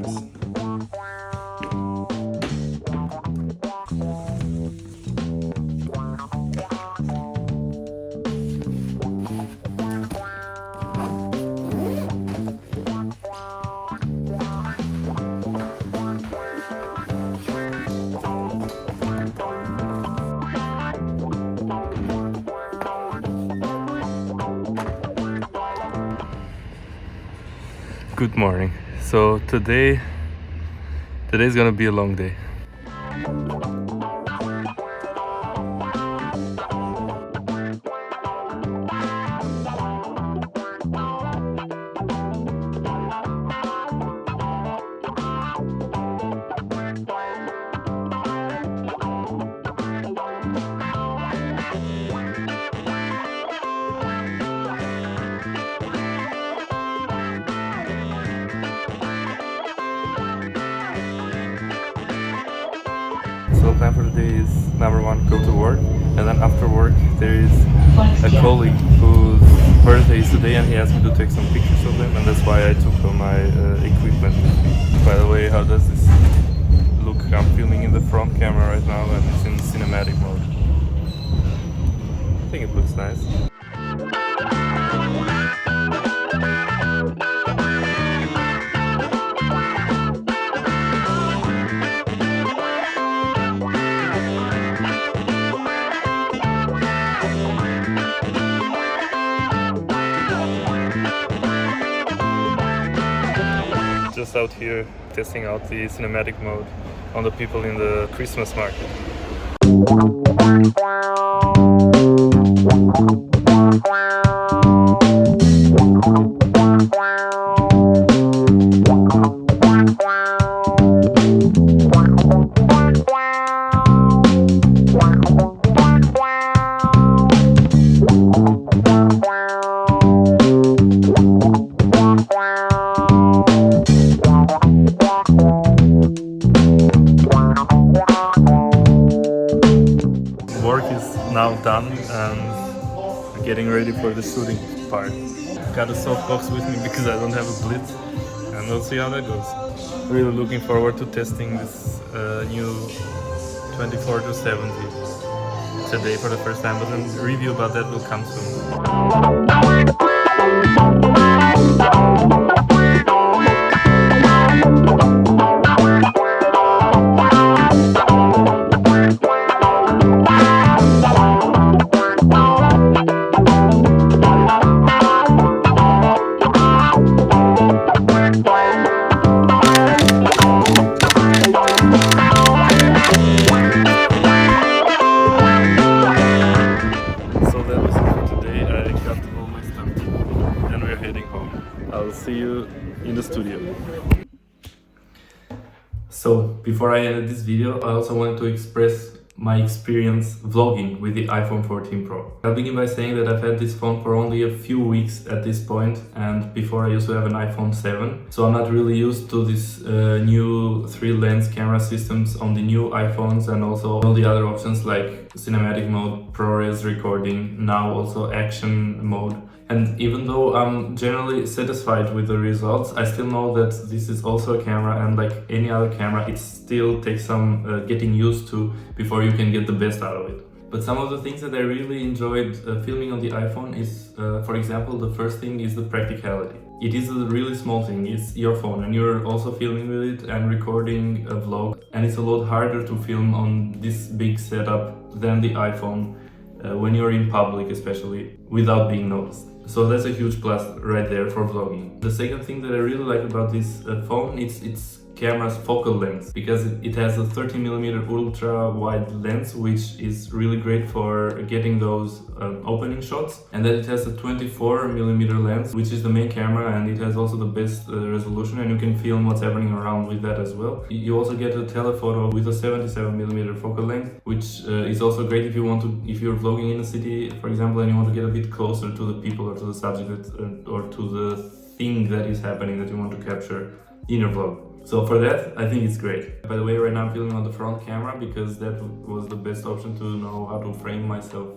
service. Good morning. So today's gonna be a long day. So plan for the day is number one, go to work, and then after work there is a colleague whose birthday is today and he asked me to take some pictures of him, and that's why I took all my equipment with me. By the way, how does this look? I'm filming in the front camera right now and it's in cinematic mode. I think it looks nice. Just out here testing out the cinematic mode on the people in the Christmas market. Work is now done and getting ready for the shooting part. Got a softbox with me because I don't have a blitz, and we'll see how that goes. Really looking forward to testing this new 24-70 today for the first time, but a review about that will come soon. I'll see you in the studio. So, before I edit this video, I also wanted to express my experience vlogging with the iPhone 14 Pro. I'll begin by saying that I've had this phone for only a few weeks at this point, and before I used to have an iPhone 7. So I'm not really used to this new 3-lens camera systems on the new iPhones, and also all the other options like cinematic mode, ProRes recording, now also action mode. And even though I'm generally satisfied with the results, I still know that this is also a camera, and like any other camera, it still takes some getting used to before you can get the best out of it. But some of the things that I really enjoyed filming on the iPhone is, for example, the first thing is the practicality. It is a really small thing, it's your phone, and you're also filming with it and recording a vlog, and it's a lot harder to film on this big setup than the iPhone when you're in public, especially, without being noticed. So that's a huge plus right there for vlogging. The second thing that I really like about this phone is its camera's focal length, because it has a 30mm ultra wide lens, which is really great for getting those opening shots, and then it has a 24mm lens, which is the main camera, and it has also the best resolution, and you can film what's happening around with that as well. You also get a telephoto with a 77mm focal length, which is also great if you're vlogging in a city, for example, and you want to get a bit closer to the people or to the subject or to the thing that is happening that you want to capture in your vlog. So for that, I think it's great. By the way, right now I'm filming on the front camera because that was the best option to know how to frame myself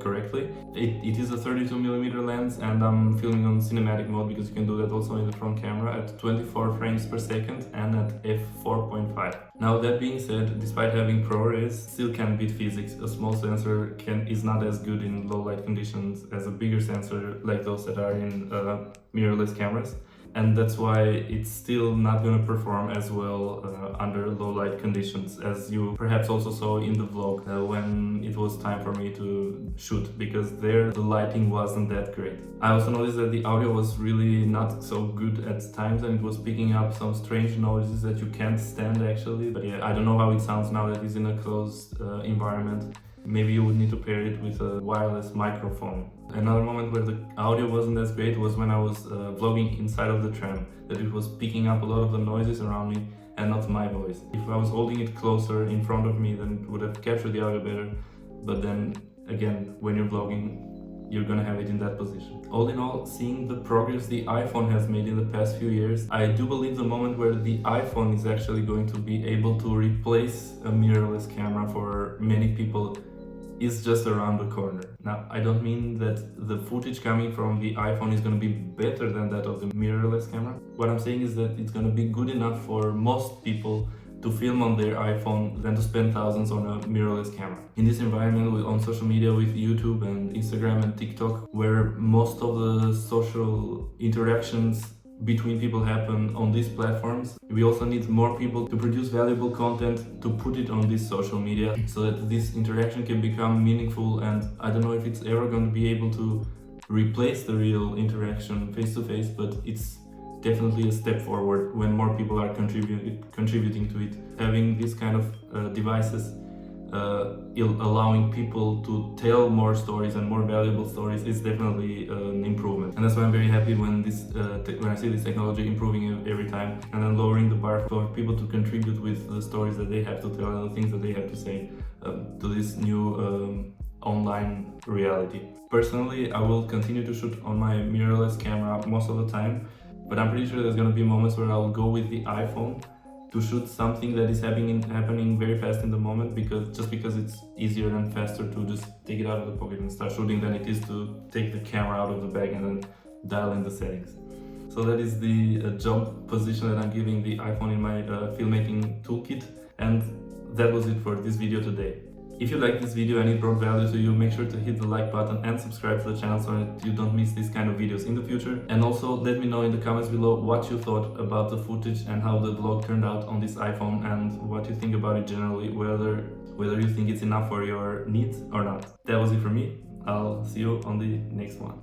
correctly. It is a 32mm lens and I'm filming on cinematic mode because you can do that also in the front camera at 24 frames per second and at f4.5. Now that being said, despite having ProRes, still can't beat physics. A small sensor is not as good in low light conditions as a bigger sensor like those that are in mirrorless cameras. And that's why it's still not going to perform as well under low light conditions, as you perhaps also saw in the vlog when it was time for me to shoot, because there the lighting wasn't that great. I also noticed that the audio was really not so good at times and it was picking up some strange noises that you can't stand actually. But yeah, I don't know how it sounds now that it's in a closed environment. Maybe you would need to pair it with a wireless microphone. Another moment where the audio wasn't as great was when I was vlogging inside of the tram, that it was picking up a lot of the noises around me and not my voice. If I was holding it closer in front of me, then it would have captured the audio better. But then again, when you're vlogging, you're gonna have it in that position. All in all, seeing the progress the iPhone has made in the past few years, I do believe the moment where the iPhone is actually going to be able to replace a mirrorless camera for many people is just around the corner. Now, I don't mean that the footage coming from the iPhone is going to be better than that of the mirrorless camera. What I'm saying is that it's going to be good enough for most people to film on their iPhone than to spend thousands on a mirrorless camera. In this environment on social media with YouTube and Instagram and TikTok, where most of the social interactions between people happen on these platforms, we also need more people to produce valuable content to put it on this social media so that this interaction can become meaningful. And I don't know if it's ever going to be able to replace the real interaction face to face, but it's definitely a step forward when more people are contributing to it. Having this kind of devices allowing people to tell more stories and more valuable stories is definitely an improvement. And that's why I'm very happy when I see this technology improving every time and then lowering the bar for people to contribute with the stories that they have to tell and the things that they have to say to this new online reality. Personally, I will continue to shoot on my mirrorless camera most of the time, but I'm pretty sure there's going to be moments where I'll go with the iPhone to shoot something that is happening very fast in the moment, because it's easier and faster to just take it out of the pocket and start shooting than it is to take the camera out of the bag and then dial in the settings. So that is the job position that I'm giving the iPhone in my filmmaking toolkit, and that was it for this video today. If you liked this video and it brought value to you, make sure to hit the like button and subscribe to the channel so that you don't miss these kind of videos in the future. And also let me know in the comments below what you thought about the footage and how the vlog turned out on this iPhone and what you think about it generally, whether you think it's enough for your needs or not. That was it for me. I'll see you on the next one.